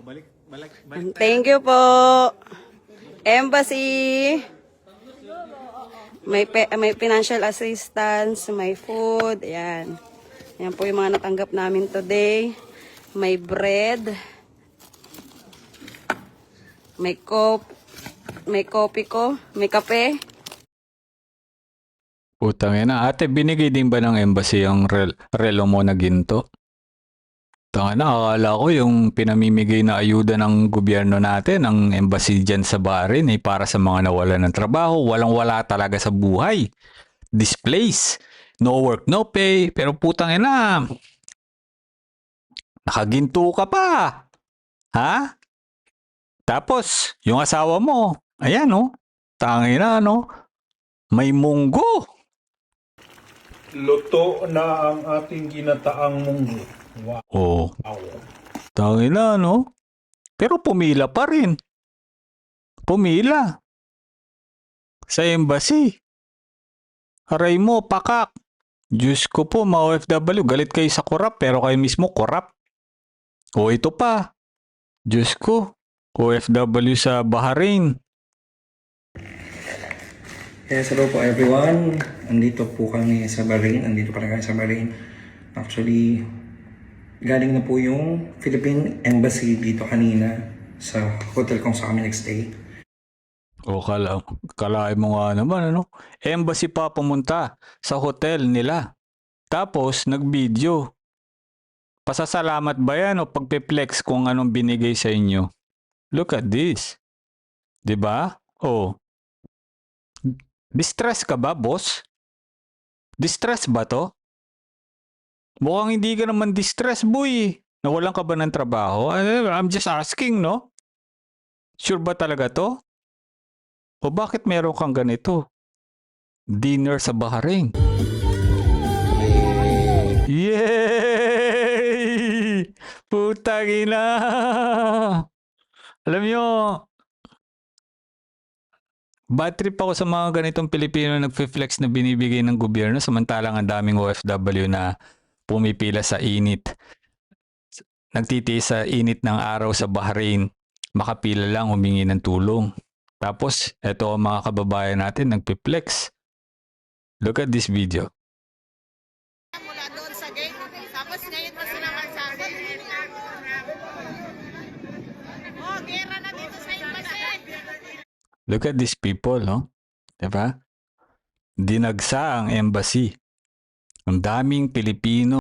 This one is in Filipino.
O, balik. Thank you po. Embassy. May financial assistance, may food, ayan. Ayan po yung mga natanggap namin today. May bread. May coffee ko, may kape. Putang ina. Ate, binigay din ba ng embassy yung relo mo na ginto? Tanga na, akala ko yung pinamimigay na ayuda ng gobyerno natin, ang embassy dyan sa Bahrain, para sa mga nawalan ng trabaho, walang-wala talaga sa buhay. Displaced. No work, no pay. Pero putang ina, nakaginto ka pa. Ha? Tapos, yung asawa mo, ayan oh, tangina no, may munggo. Luto na ang ating ginataang munggo. Wow. Oh, tangina no. Pero pumila pa rin. Pumila. Sa embassy. Aray mo, pakak. Diyos ko po, mga OFW, galit kayo sa korap, pero kayo mismo korap. O ito pa. Diyos ko, OFW sa Bahrain. Yes, hello po everyone. Andito po kami sa Bahrain. Andito pa kami sa Bahrain. Actually, galing na po yung Philippine Embassy dito kanina sa hotel kung saan kami nagstay. O kalahin mo nga naman, ano? Embassy pa pumunta sa hotel nila. Tapos, nag-video. Pasasalamat ba yan o pagpe-flex kung anong binigay sa inyo? Look at this. Diba? Oh. Distress ka ba, boss? Distress ba to? Mukhang hindi ka naman distress, boy. Nawalan ka ba ng trabaho? I'm just asking, no? Sure ba talaga to? O bakit meron kang ganito? Dinner sa Bahrain. Yay! Putang ina! Alam nyo, bad trip ako sa mga ganitong Pilipino nagfe-flex na binibigay ng gobyerno samantalang ang daming OFW na pumipila sa init. Nagtitiis sa init ng araw sa Bahrain. Makapila lang humingi ng tulong. Tapos, eto ang mga kababayan natin nagpe-flex. Look at this video. Mula doon sa gate, tapos ngayon pa sila magsabi. Oh, gera na dito sa embassy. Look at these people, no? Diba? Dinagsa ang embassy. Ang daming Pilipino